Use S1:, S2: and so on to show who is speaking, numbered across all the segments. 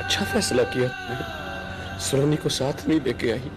S1: अच्छा फैसला किया तुमने, सुरनी को साथ नहीं लेके आई।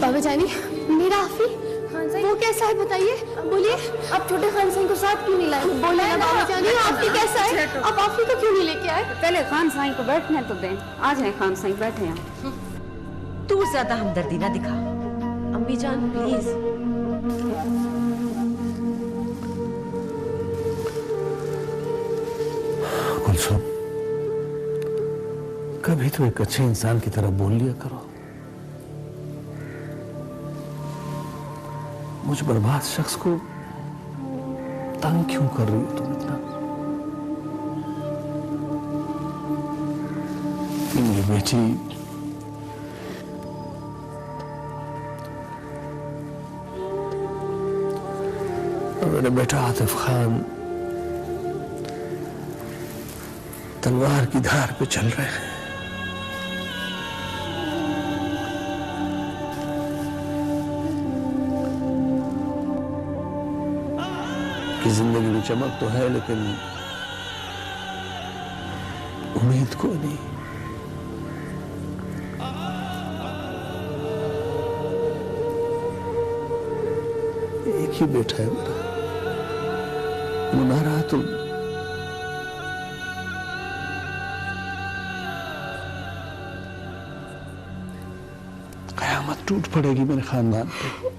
S2: बाबा जानी, मेरा आफी वो कैसा है बताइए, बोलिए। आप छोटे खान साईं को साथ क्यों नहीं लाए? बोले ना बाबा जानी, आफी कैसा है? आप आफी को क्यों नहीं लेके आए?
S3: पहले खान साईं को बैठने तो दें। आ जाए खान साईं, बैठे हैं।
S4: तू ज्यादा हमदर्दी ना दिखा अम्मी जान, प्लीज।
S5: कुलसुम, कभी तो एक अच्छे इंसान की तरह बोल लिया करो। मुझ बर्बाद शख्स को तंग क्यों कर रही हो तुम इतना? ये बेटी मेरा बेटा आतिफ खान तलवार की धार पे चल रहे हैं। कि जिंदगी में चमक तो है लेकिन उम्मीद को नहीं। एक ही बेटा है मेरा, वो ना रहा तो कयामत टूट पड़ेगी मेरे खानदान पे।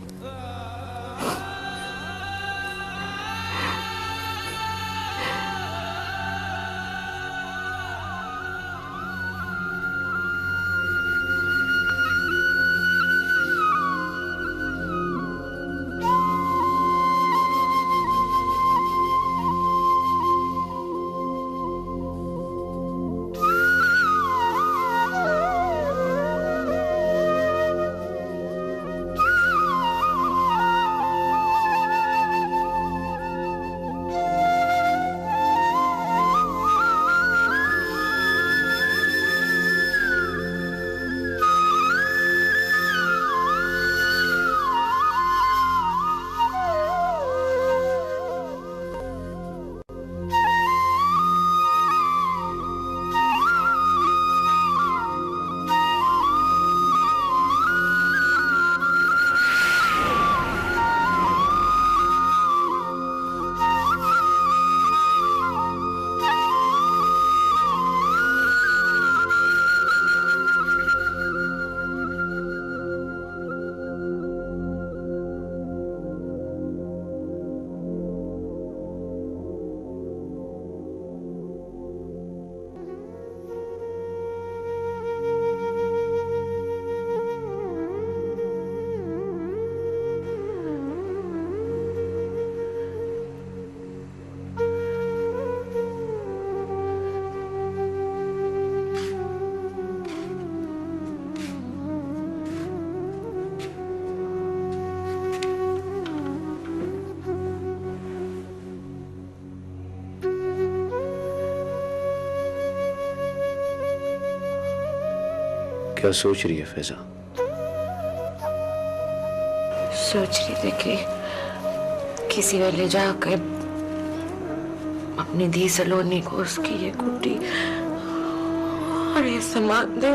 S1: क्या सोच रही है फैजा?
S6: सोच रही थी कि किसी वेले जाकर अपनी धी सलोनी को उसकी ये गुड्डी और ये सामान दे।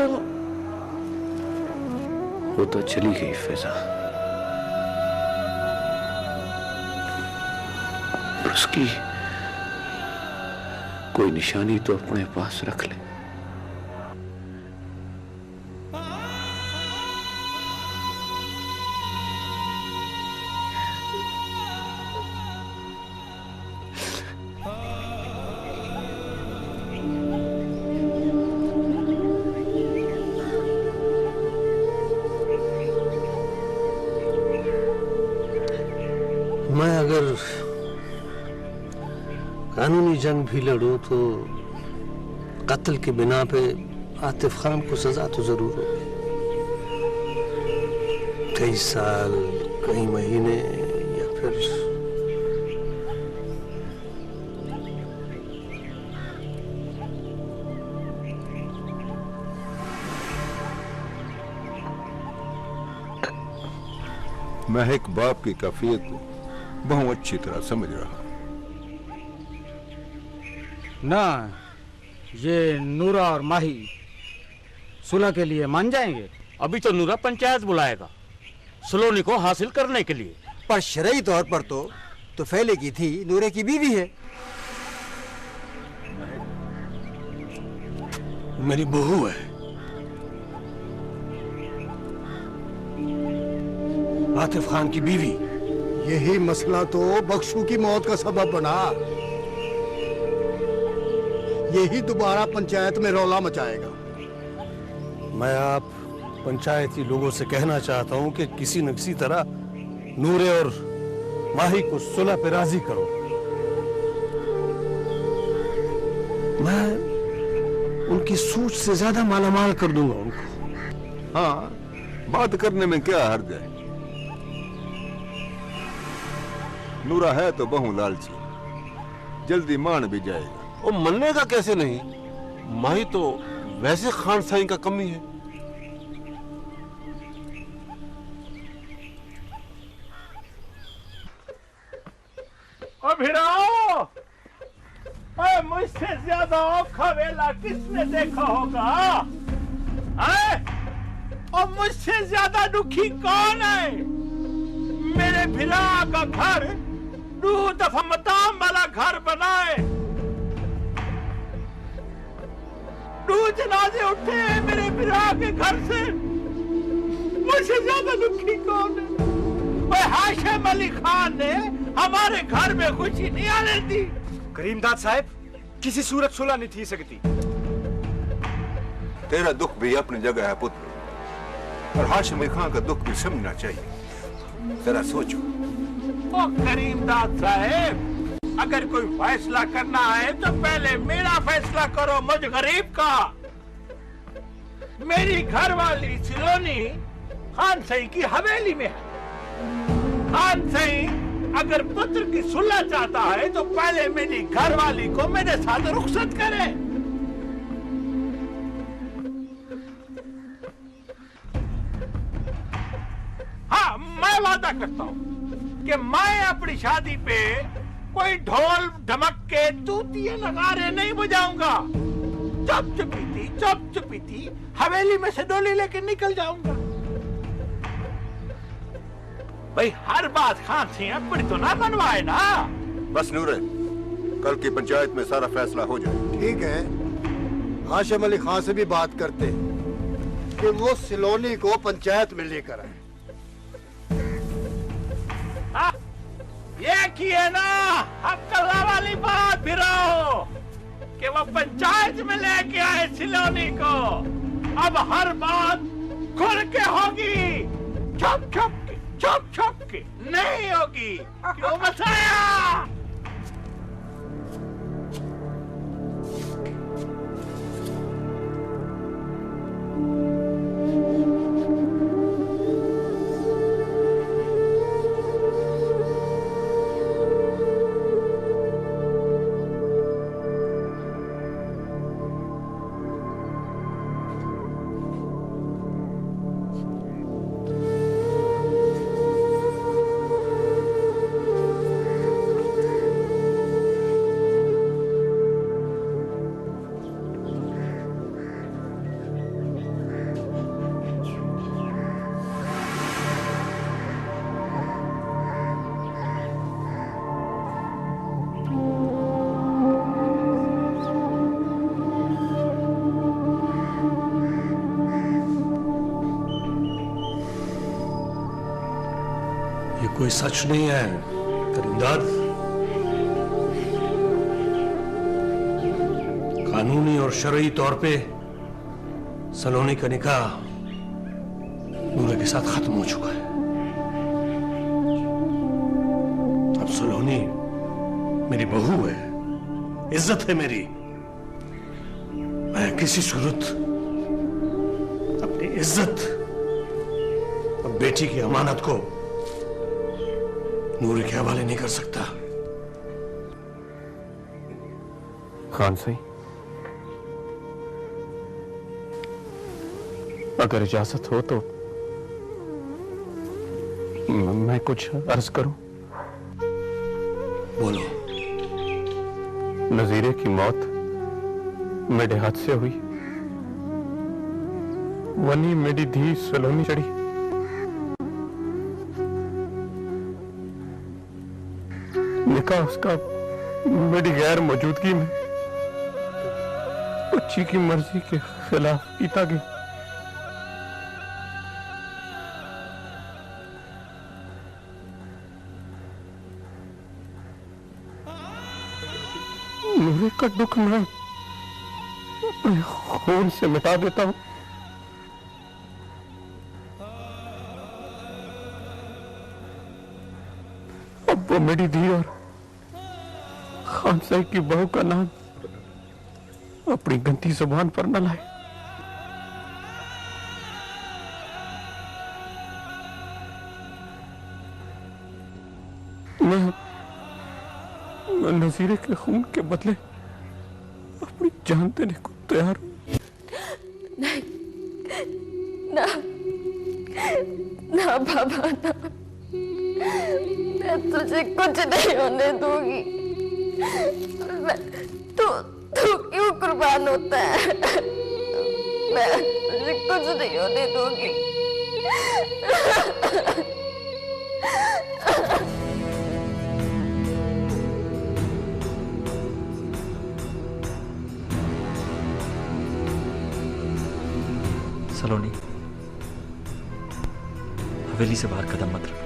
S1: वो तो चली गई फैजा, उसकी कोई निशानी तो अपने पास रख ले।
S5: मैं अगर कानूनी जंग भी लड़ो तो कत्ल के बिना पे आतिफ खान को सजा तो जरूर होगी। कई साल, कई महीने या फिर
S7: मैं एक बाप की कैफियत को बहुत अच्छी तरह समझ रहा हूं।
S8: ना ये नूरा और माही सुलह के लिए मान जाएंगे?
S1: अभी तो नूरा पंचायत बुलाएगा सलोनी को हासिल करने के लिए।
S9: पर शरई तौर पर तो फैले की थी नूरे की बीवी है।
S5: मेरी बहू है। आतिफ खान की बीवी।
S10: यही मसला तो बख्शू की मौत का सबब बना। यही दोबारा पंचायत में रौला मचाएगा।
S5: मैं आप पंचायती लोगों से कहना चाहता हूं कि किसी न किसी तरह नूरे और माही को सुलह पे राजी करो। मैं उनकी सूझ से ज्यादा मालामाल कर दूंगा उनको।
S7: हाँ, बात करने में क्या हर्ज है। नूरा है तो बहु लालची, जल्दी मान भी जाएगा।
S1: वो मनने का कैसे नहीं? माही तो वैसे खान साई का कमी है।
S11: भिड़ाओ, मुझसे ज्यादा औखा वेला किसने देखा होगा? और मुझसे ज्यादा दुखी कौन है? मेरे भिरा का घर 2 दफा मताम वाला घर बनाए, 2 जनाजे उठे हैं मेरे भिरा के घर से। मुझसे ज्यादा दुखी कौन है? हाशिम अली खान ने हमारे घर में खुशी नहीं आने दी।
S9: करीमदाद साहब, किसी सूरत सुलह नहीं थी सकती।
S7: तेरा दुख भी अपनी जगह है पुत्र, और हाशिम अली खान का दुख भी समझना चाहिए। जरा सोचो।
S11: ओ करीमदाद साहब, अगर कोई फैसला करना है तो पहले मेरा फैसला करो, मुझ गरीब का। मेरी घरवाली सिलोनी खान सई की हवेली में है। खान सई अगर पुत्र की सुलह चाहता है तो पहले मेरी घरवाली को मेरे साथ रुखसत करे। हाँ, मैं वादा करता हूं कि मैं अपनी शादी पे कोई ढोल ढमक्के तूतिए नगारे नहीं बजाऊंगा। चुप थी हवेली में से डोली लेके निकल जाऊंगा। भाई हर बात खान से अपनी तो ना बनवाए ना।
S7: बस नूरे, कल की पंचायत में सारा फैसला हो जाए।
S10: ठीक है, हाशिम अली खान से भी बात करते कि वो सिलोनी को पंचायत में लेकर आए।
S11: ये की है ना हक्कला वाली बात भिराओ कि वो पंचायत में लेके आए सिलोनी को। अब हर बात खुल के होगी, छुप के नहीं होगी। क्यों बताया?
S5: कोई सच नहीं है करीमदाद। कानूनी और शरई तौर पे सलोनी का निकाह नूरे के साथ खत्म हो चुका है। अब सुलोनी मेरी बहू है, इज्जत है मेरी। मैं किसी सूरत अपनी इज्जत और बेटी की अमानत को नूरी के हवाले नहीं कर सकता।
S12: खान साईं, अगर इजाजत हो तो मैं कुछ अर्ज करूं।
S5: बोलो।
S12: नजीरे की मौत मेरे हाथ से हुई, वनी मेरी धी सलोनी चढ़ी। निकाह उसका मेरी गैर मौजूदगी में बच्ची की मर्जी के खिलाफ कीता गया। नूरे का दुख मैं अपने खून से मिटा देता हूं। अब वो मेरी धी और खान साहब की बहू का नाम अपनी गंदी जुबान पर न लाए। मैं नजीरे के खून के बदले अपनी जान देने को तैयार हूं।
S6: नहीं, ना ना बाबा ना, मैं तुझे कुछ नहीं होने दूंगी। तू क्यों कुर्बान होता है? मैं तुझे कुछ नहीं होने दूंगी।
S13: सलोनी, हवेली से बाहर कदम मत रखना।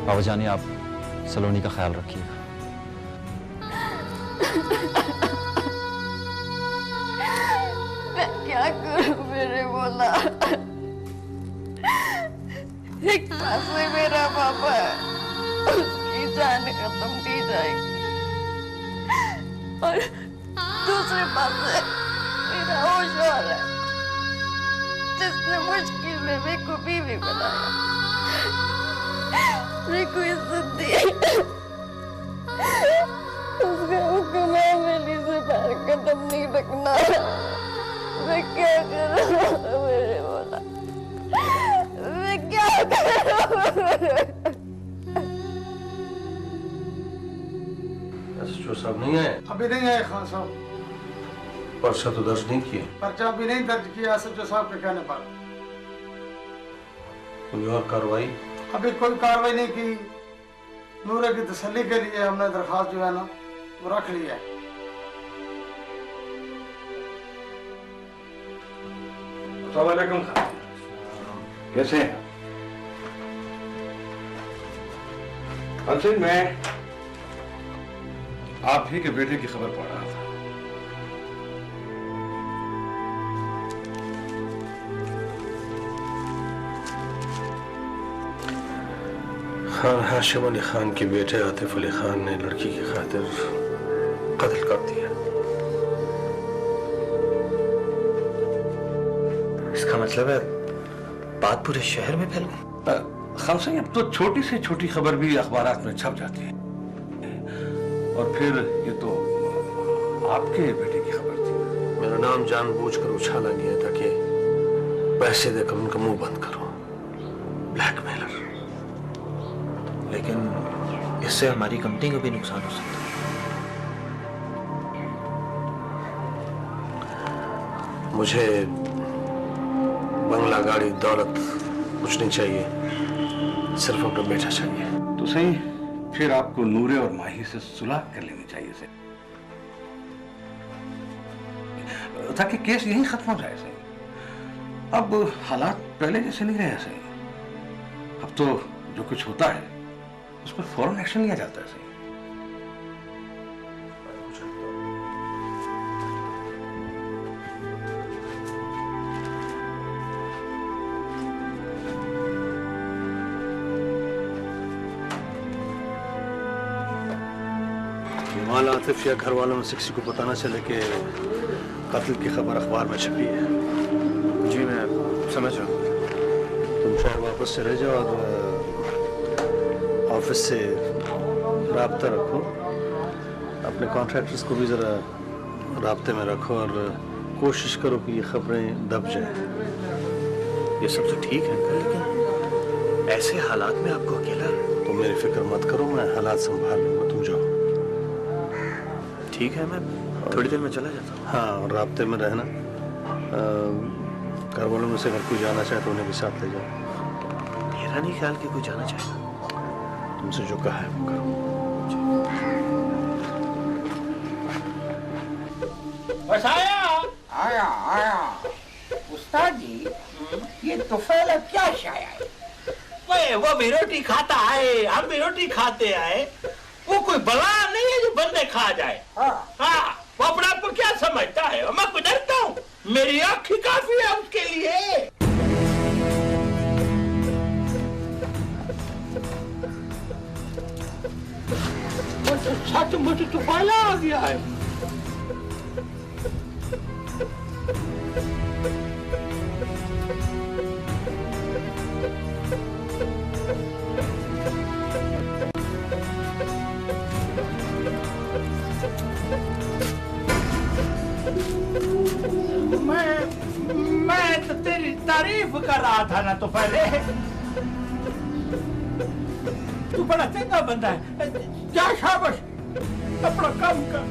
S13: बाबा जाने, आप सलोनी का ख्याल रखिएगा।
S6: मैं क्या करूं मेरे बोला? एक पास में मेरा पापा है, उसकी जान खत्म की जाएगी, और दूसरे पास में मेरा होशवार है, जिसने मुश्किल में मेरे को बीवी बनाया, मेरे को इज्जत दी। उसका हुक्म है हवेली से बाहर कदम नहीं रखना। मैं क्या करूं मेरे बोला? मैं क्या करूं?
S5: एसएचओ साहब नहीं आए?
S10: अभी नहीं आए खान साहब।
S5: पर्चा तो दर्ज नहीं किया?
S10: पर्चा अभी नहीं दर्ज किया एसएचओ साहब के कहने पर।
S5: कोई और कार्रवाई?
S10: अभी कोई कार्रवाई नहीं की। नूरे की तसल्ली के लिए हमने दरखास्त जो है ना वो रख लिया है।
S5: अस्सलाम वालेकुम। कैसे हैं?
S14: अंसिन, मैं आप ही के बेटे की खबर पढ़ रहा था।
S5: खान हाशिम अली खान के बेटे आतिफ अली खान ने लड़की की खातिर कत्ल कर दिया।
S13: इसका मतलब है बात पूरे शहर में फैल गई।
S14: खान साहब, अब तो छोटी से छोटी खबर भी अखबारात में छप जाती है, और फिर ये तो आपके बेटे की खबर थी।
S5: मेरा नाम जानबूझकर उछाला गया ताकि पैसे देकर उनका मुंह बंद करो। ब्लैकमेलर।
S13: लेकिन इससे हमारी कंपनी को भी नुकसान हो सकता है।
S5: मुझे बंगला, गाड़ी, दौलत कुछ नहीं चाहिए, सिर्फ अपना बेटा चाहिए।
S14: तो सही, फिर आपको नूरे और माही से सुलह कर लेनी चाहिए से, ताकि केस यहीं खत्म हो जाए। सही, अब हालात पहले जैसे नहीं रहे। सही, अब तो जो कुछ होता है उस पर फौरन एक्शन लिया जाता है। सही,
S5: माला आतिफ या घर वालों में से किसी को पता न चले कि कत्ल की खबर अखबार में छपी है।
S13: जी मैं समझ रहा हूँ।
S5: तुम शहर वापस चले जाओ और ऑफिस से राब्ता रखो, अपने कॉन्ट्रैक्टर्स को भी ज़रा राब्ते में रखो और कोशिश करो कि ये खबरें दब जाए।
S13: ये सब तो ठीक है अंकल, लेकिन ऐसे हालात में आपको अकेला।
S5: तुम मेरी फिक्र मत करो, मैं हालात संभाल लूंगा, तुम जाओ।
S13: ठीक है, मैं थोड़ी देर में चला जाता हूँ।
S5: हाँ, और राब्ते में रहना। घर वालों में से अगर कोई जाना चाहे तो उन्हें भी साथ ले जाओ।
S13: मेरा नहीं ख्याल कि कोई जाना चाहेगा।
S5: तुमसे जो कहा है वो करो।
S11: बस आया आया आया उस्ताद जी, ये तुफैल क्या शाया है? वो भी रोटी खाता है, हम भी रोटी खाते आए। वो कोई बला नहीं है जो बंदे खा जाए। हाँ, वो अपने आप को क्या समझता है? मैं कुछ डरता हूँ, मेरी आँख ही काफी है उसके लिए। वो तो सचमुच तुफैला आ गया है। मैं तो तेरी तारीफ कर रहा था ना तो पहले। तू बड़ा चंगा बंदा है, जा शाबाश, अपना काम कर।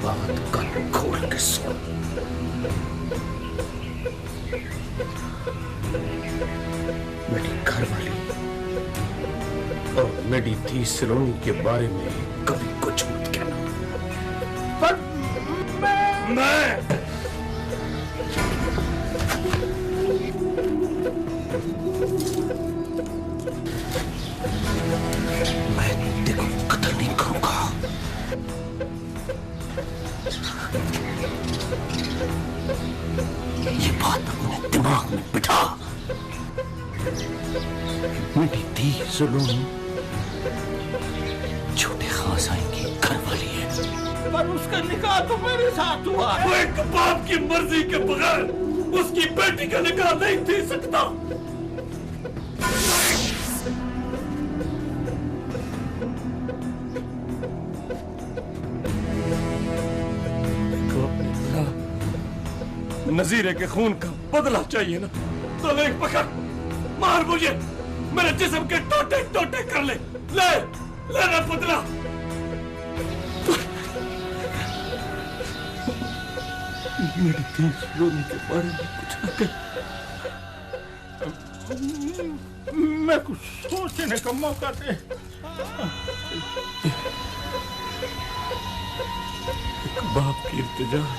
S5: बात कल खोल के सुन। मेरी घरवाली और मेरी धी सलोनी के बारे में कभी कुछ मत कहना।
S11: पर मैं
S5: देखो कत्ल नहीं करूंगा। ये बात अपने दिमाग में बिठा। मेरी धी सलोनी छोटे खासाई की घरवाली है।
S11: पर उसका निकाह तो मेरे साथ हुआ।
S12: वो एक बाप की मर्जी के बगैर उसकी बेटी का निकाह नहीं दे सकता। नजीरे के खून का बदला चाहिए ना, तो ले पकड़, मार मुझे, मेरे जिस्म के टोटे टोटे कर ले, ले ना बदला।
S11: मेरी धी सलोनी के बारे में कुछ न कह। मैं कुछ सोचने का मौका दे। एक बाप की इल्तिजा है।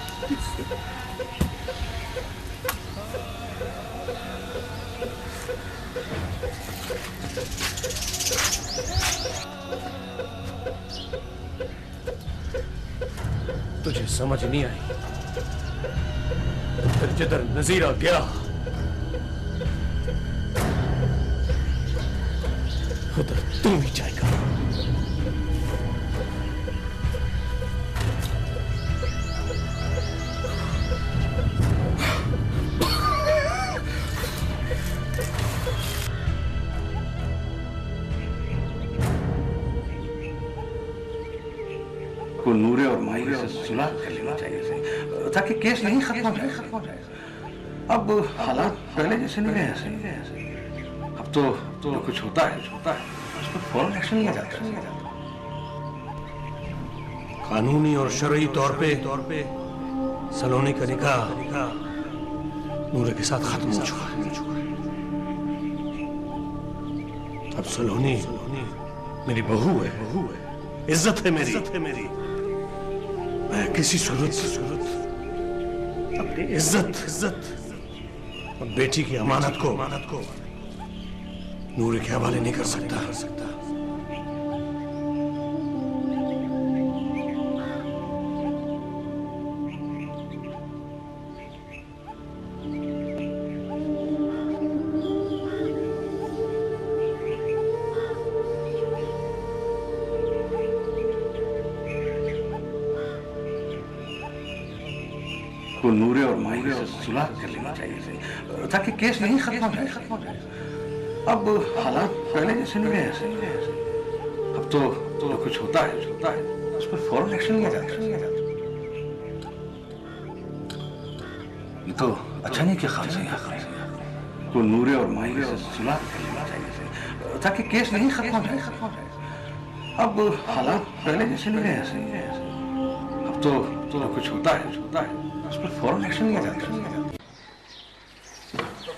S5: तुझे समझ नहीं आई, फिर जिधर नजीरा गया उधर तू भी जाएगा।
S14: को नूरे और माही से सुलह कर लेना चाहिए सही, ताकि केस यहीं खत्म हो जाए। अब हालात पहले जैसे नहीं रहे सही। अब तो जो कुछ होता है उस पर फौरन एक्शन लिया जाता है।
S5: कानूनी और शरई तौर पे सलोनी का निकाह नूरे के साथ खत्म हो चुका है। अब सलोनी मेरी बहू है, इज्जत है मेरी। मैं किसी सूरत अपनी इज्जत और बेटी की अमानत को नूरे के हवाले नहीं कर सकता।
S14: आपको नूरे और माही से सुलह कर लेना चाहिए थी, ताकि केस नहीं खत्म हो जाए। अब हालात पहले जैसे नहीं रहे। अब तो कुछ होता है उस पर फौरन एक्शन लिया जाता है। ये तो अच्छा नहीं किया खान सिंह को नूरे और माही से सुलह कर लेना चाहिए थी, ताकि केस नहीं खत्म हो जाए। अब हालात पहले जैसे नहीं रहे। अब तो कुछ होता है उस पर फौरन एक्शन लिया जाता है।
S10: तो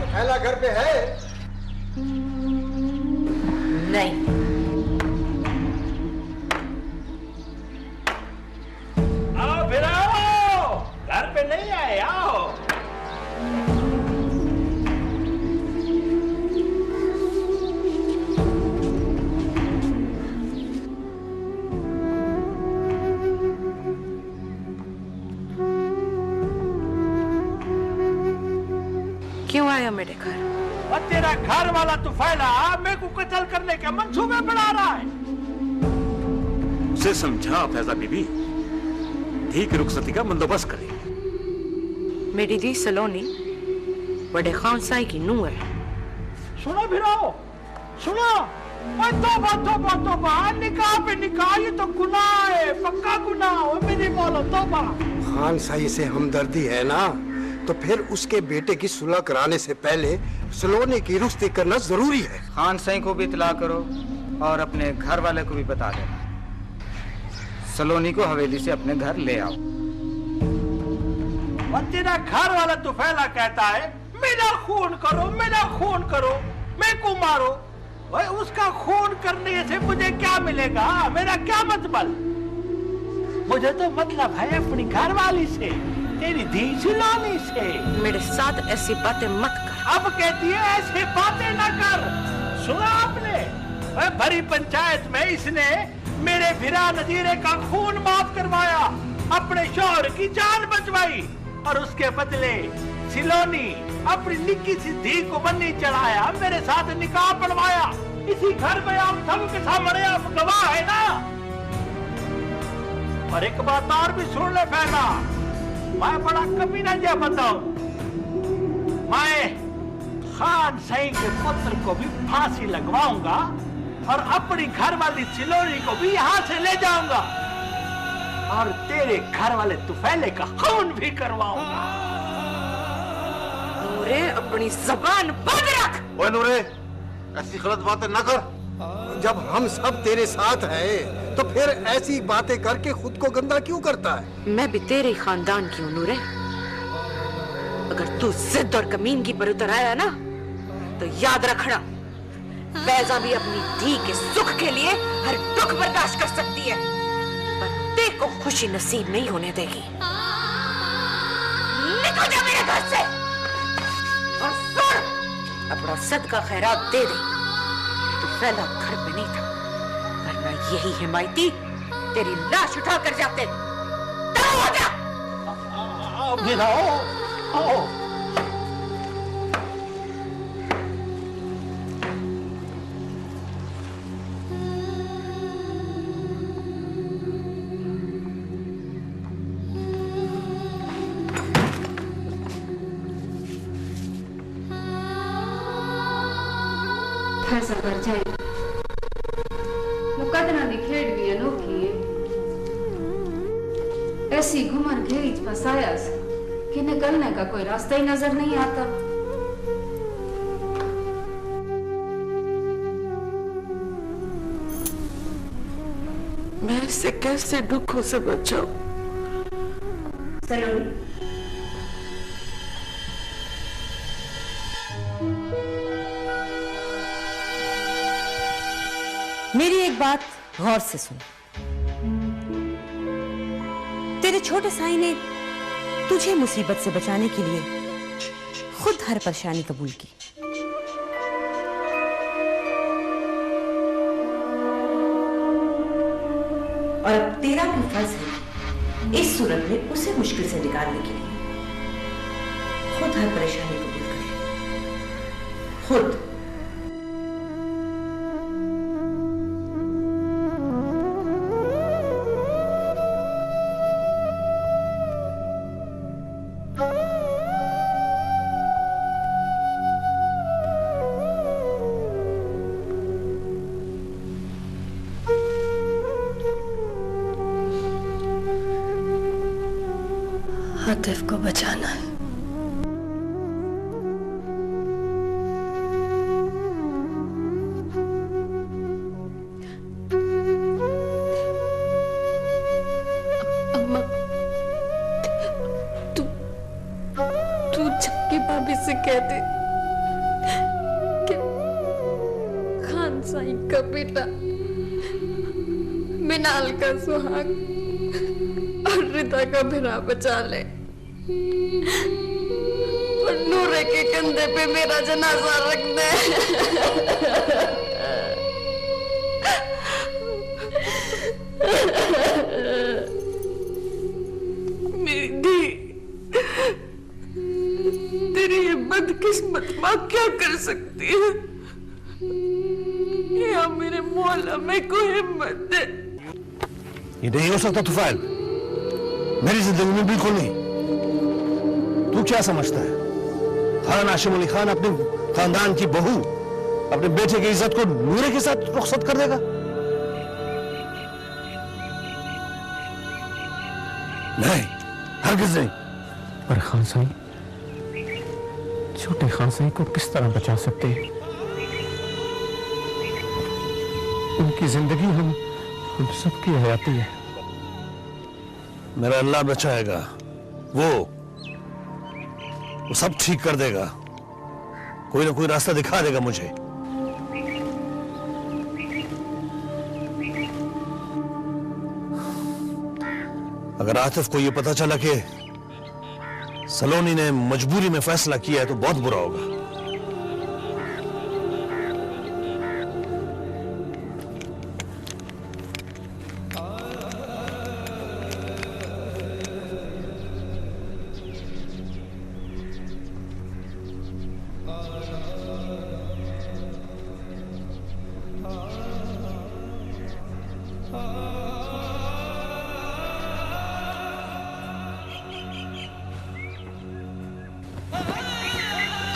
S10: पहला घर पे है?
S4: नहीं।
S11: आओ फिर आओ, घर पे नहीं आए, आओ।
S4: क्यों आया मेरे घर?
S11: और तेरा घर वाला तुफैला मेरे को कत्ल करने के मंसूबे बना रहा है।
S13: उसे समझा फैजा बीबी, धी की रुखसती का बंदोबस्त करे।
S4: मेरी दी सलोनी बड़े खान साई की नूह है।
S11: सुनो भिराओ, सुनो। तोबा, निकाह पे निकाह, ये तो गुनाह है, पक्का गुनाह है। मेरी बोलो तोबा।
S10: खान साई से हमदर्दी है ना, तो फिर उसके बेटे की सुलह कराने से पहले सलोनी की रुखसती करना जरूरी है।
S8: खान साई को भी इतला करो और अपने घर वाले को भी बता देना। सलोनी को हवेली से अपने घर ले आओ।
S11: और तेरा घर वाला तुफैला कहता है मेरा खून करो, मेरा खून करो, मैं को मारो। भाई उसका खून करने से मुझे क्या मिलेगा? मेरा क्या मतलब? मुझे तो मतलब है अपनी घरवाली से, तेरी धी सलोनी से।
S4: मेरे साथ ऐसी बातें मत कर।
S11: अब कहती है ऐसी बातें ना कर। सुना आपने? भरी पंचायत में इसने मेरे फिरा नजीरे का खून माफ करवाया, अपने शौहर की जान बचवाई, और उसके बदले सलोनी अपनी निक्की सी धी को बन्नी चढ़ाया, मेरे साथ निकाह पढ़वाया। इसी घर में आप सबके सामने आप गवाह है ना। और एक बात और भी सुन ले फैला, मैं बड़ा कमीना जा बताऊं। मैं खान साई के पुत्र को भी फांसी लगवाऊंगा और अपनी घरवाली सलोनी को भी यहाँ से ले जाऊंगा, और तेरे घर वाले तुफैले का खून भी करवाऊंगा।
S4: नूरे, अपनी जबान बंद रख।
S1: ओए नूरे, ऐसी गलत बातें न कर।
S10: जब हम सब तेरे साथ हैं, तो फिर ऐसी बातें करके खुद को गंदा क्यों करता है?
S4: मैं भी तेरे खानदान की हूँ नूरे। अगर तू जिद और कमीनगी पर उतर आया ना, तो याद रखना, फैजा भी अपनी धी के सुख के लिए हर दुख बर्दाश्त कर सकती है, पर तेरे को खुशी नसीब नहीं होने देगी। निकल जा मेरे घर से। और सुन, अपना सदका खैरात दे दे। तो फैला घर पे नहीं था, वरना यही हिमायती तेरी लाश उठा कर जाते। हो जा।
S11: आओ।
S3: फैजा कर जाए मुकदना दी खेड भी अनोखी है। ऐसी घुमन घेरी फसाया कि निकलने का कोई रास्ता ही नजर नहीं आता।
S6: मैं इससे कैसे दुखों से बचाऊं?
S3: सलोनी,
S4: मेरी एक बात गौर से सुन। तेरे छोटे साई ने तुझे मुसीबत से बचाने के लिए खुद हर परेशानी कबूल की। और अब तेरा भी फर्ज है इस सूरत में उसे मुश्किल से निकालने के लिए खुद हर परेशानी कबूल करे। खुद।
S2: आतिफ को बचाना है। अम्मा, तू चक्की भाभी से कह दे कि खान साईं का बेटा मिनाल का सुहाग और रिता का भिरा बचा ले और नूरे के कंधे पे मेरा जनाजा रख दे।
S6: मेरी धी, तेरी ये बदकिस्मत माँ क्या कर सकती है? या मेरे मौला में कोई हिम्मत दे।
S5: ये नहीं हो सकता तुफैल, मेरी जिंदगी में बिल्कुल नहीं। तू क्या समझता है खान हाशिम अली खान अपने खानदान की बहू अपने बेटे की इज्जत को नूरे के साथ रुखसत कर देगा? नहीं, हरगिज नहीं।
S12: पर खान साईं, छोटे खान साईं को किस तरह बचा सकते हैं? उनकी जिंदगी हम सबकी हयाती है।
S5: मेरा अल्लाह बचाएगा, वो सब ठीक कर देगा, कोई ना कोई रास्ता दिखा देगा मुझे। अगर आतिफ को यह पता चला कि सलोनी ने मजबूरी में फैसला किया है तो बहुत बुरा होगा।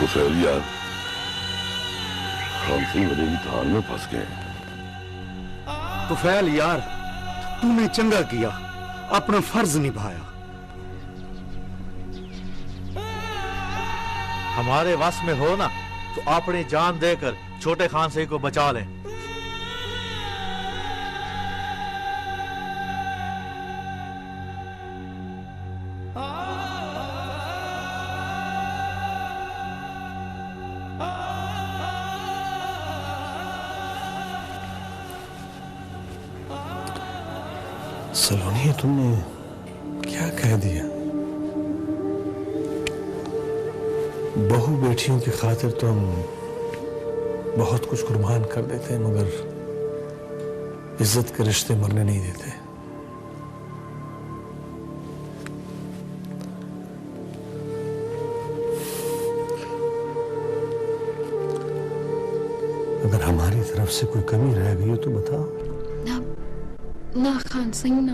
S15: तो फैल यार, खान सिंह बड़े ही धान में फंस गए।
S10: तो फैल यार, तूने चंगा किया, अपना फर्ज निभाया।
S16: हमारे वश में हो ना तो अपनी जान देकर छोटे खान सिंह को बचा लें।
S5: सलोनी, तुमने क्या कह दिया? बहू बेटियों की खातिर तो हम बहुत कुछ कुर्बान कर देते हैं, मगर इज्जत के रिश्ते मरने नहीं देते। अगर हमारी तरफ से कोई कमी रह गई हो तो बताओ।
S2: ना खान सिंह ना,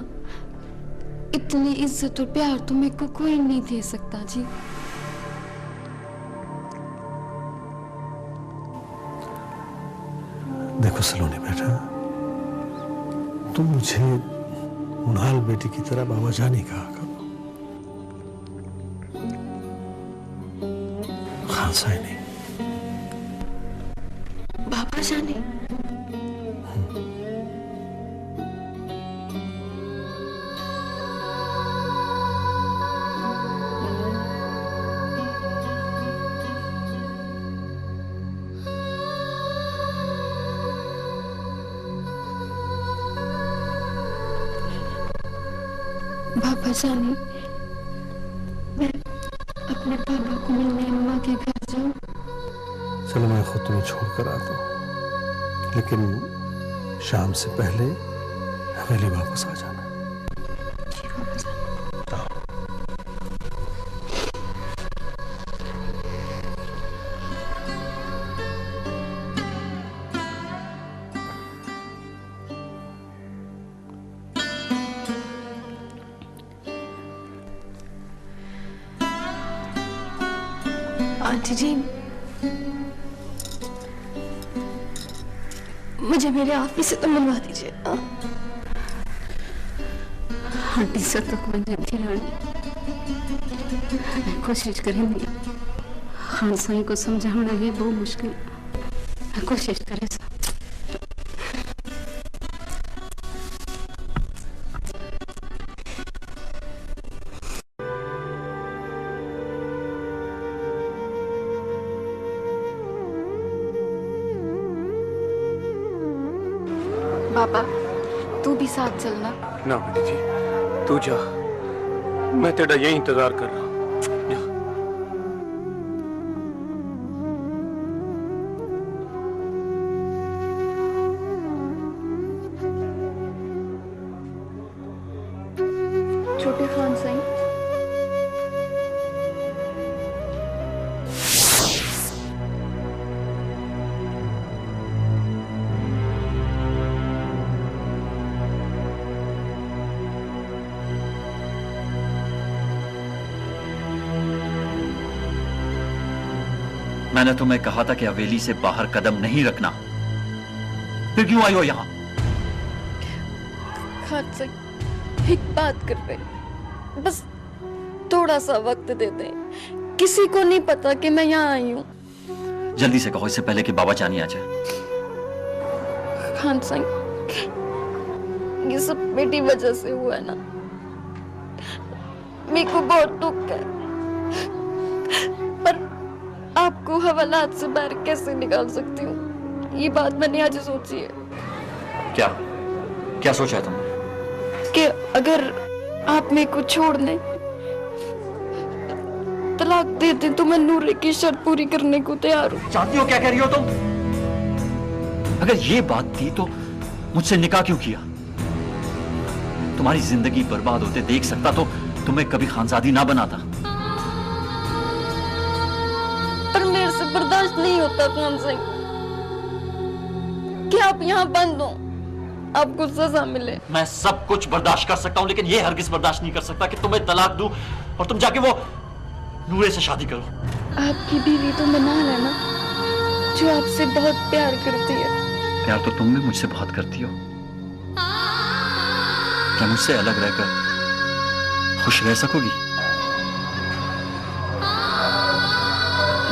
S2: इतनी इज्जत और प्यार तो मेरे को कोई नहीं दे सकता जी।
S5: देखो सलोनी बेटा, तुम मुझे मुनाल बेटी की तरह बाबा जानी कहा करो, खान साईं नहीं।
S2: बाबा जानी? बाबा जानी, मैं अपने पापा को मिलने अम्मा के घर जाऊं?
S5: चलो मैं खुद तुम्हें छोड़ कर आता हूं, लेकिन शाम से पहले हवेली वापस आ जाना।
S2: आंटी जी, मुझे मेरे ऑफिस से तो मिलवा दीजिए। आंटी से तो मुझे भी
S3: कोशिश करेंगे खान साई को समझाना ये बहुत मुश्किल। कोशिश करें साहब।
S2: पापा तू भी साथ चलना।
S12: ना बेटी जी तू जा, मैं तेरा यही इंतजार कर रहा हूँ।
S2: छोटे खान साई
S17: मैंने तुम्हें कहा था कि हवेली से बाहर कदम नहीं रखना, फिर क्यों आई हो यहां?
S6: खान साई एक बात कर रहे, बस थोड़ा सा वक्त दे दें। किसी को नहीं पता कि मैं यहाँ आई हूँ।
S17: जल्दी से कहो, इससे पहले कि बाबा जानी आ जाए।
S6: खान साई ये सब मेरी वजह से हुआ है ना, मेरे को बहुत दुख है, पर आपको हवालात से बाहर कैसे निकाल सकती हूँ, ये बात मैंने आज सोची है।
S17: क्या क्या सोचा है तुमने?
S6: कि अगर आप मेरे को छोड़ दें, तलाक दे दें, तो मैं नूरे की शर्त पूरी करने को तैयार हूँ।
S17: जानती हो क्या कह रही हो तुम? अगर ये बात थी तो मुझसे निकाह क्यों किया? तुम्हारी जिंदगी बर्बाद होते देख सकता तो तुम्हें कभी खानजादी ना बनाता।
S6: पर मेरे से बर्दाश्त नहीं होता खान साई कि आप यहाँ बंद हो, आपको सजा मिले।
S17: मैं सब कुछ बर्दाश्त कर सकता हूँ, लेकिन ये हरगिज बर्दाश्त नहीं कर सकता कि तुम्हें तलाक दूं और तुम जाके वो नूरे से शादी करो।
S6: आपकी बीवी तो मनान है ना, जो आपसे बहुत प्यार करती है।
S17: प्यार तो तुम भी मुझसे बहुत करती हो। क्या मुझसे अलग रहकर खुश रह सकोगी?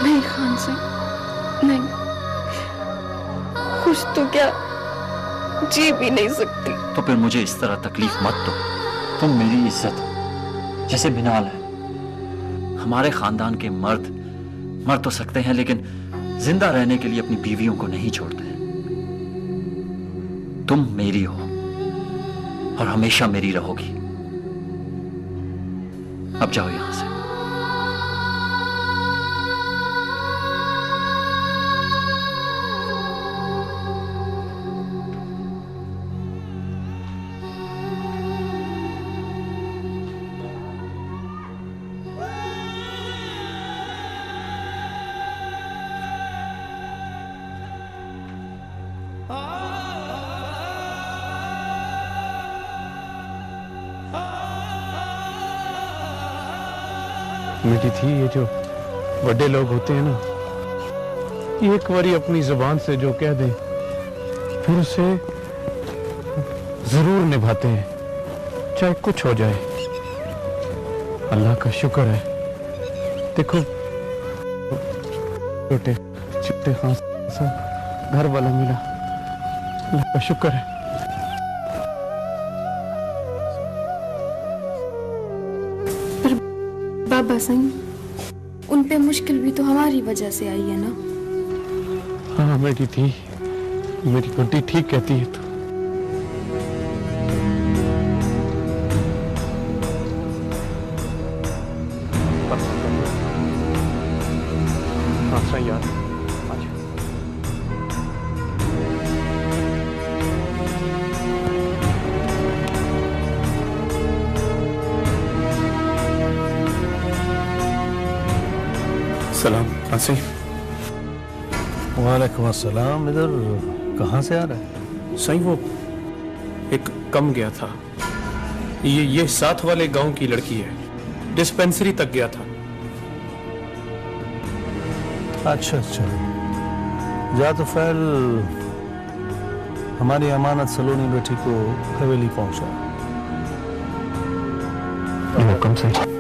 S6: नहीं खान साई, नहीं, खुश तो क्या जी भी नहीं सकती।
S17: तो फिर मुझे इस तरह तकलीफ मत दो। तुम मेरी इज्जत जैसे मिनाल है। हमारे खानदान के मर्द मर तो सकते हैं, लेकिन जिंदा रहने के लिए अपनी बीवियों को नहीं छोड़ते। तुम मेरी हो और हमेशा मेरी रहोगी। अब जाओ यहां से।
S12: बेटी थी, ये जो बड़े लोग होते हैं ना, ये एक बारी अपनी जुबान से जो कह दें फिर उसे जरूर निभाते हैं, चाहे कुछ हो जाए। अल्लाह का शुक्र है, देखो छोटे छोटे खान साहब घर वाला मिला, अल्लाह का शुक्र है।
S2: बाबा साईं, उन पे मुश्किल भी तो हमारी वजह से आई है ना।
S12: हाँ बेटी थी, मेरी गुड्डी ठीक कहती है। तो हाँ यार, सलाम आसी।
S5: वालेकुम अस्सलाम। इधर कहाँ से आ रहा है?
S12: सही वो एक कम गया था, ये साथ वाले गांव की लड़की है, डिस्पेंसरी तक गया था।
S5: अच्छा अच्छा, जा तो फैल हमारी अमानत सलोनी बेटी को हवेली पहुंचा।
S12: हुक्म से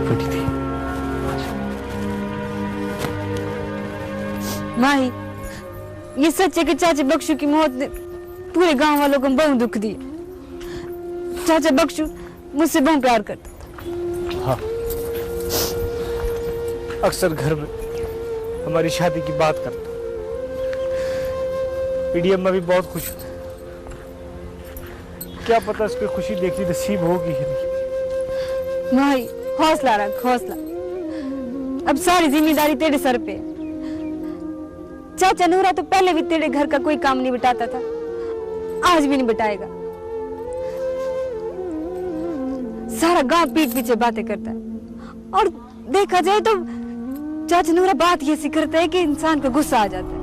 S12: कटी थी।
S18: माही, ये सच है कि चाचा बख्शू की मौत ने पूरे गांव वालों को बहुत दुख दिया। चाचा बख्शू मुझसे बहुत प्यार करता था।
S19: हाँ, अक्सर घर में हमारी शादी की बात करता। पीडीएम में भी बहुत खुश होता। क्या पता उसकी खुशी देखनी नसीब होगी ही नहीं।
S18: माही, हौसला रख, हौसला। अब सारी जिम्मेदारी तेरे सर पे है। चाचा नूरा तो पहले भी तेरे घर का कोई काम नहीं बिटाता था, आज भी नहीं बिटाएगा। सारा गांव पीठ पीछे बातें करता है और देखा जाए तो चाचा नूरा बात ये सी करता है कि इंसान को गुस्सा आ जाता है।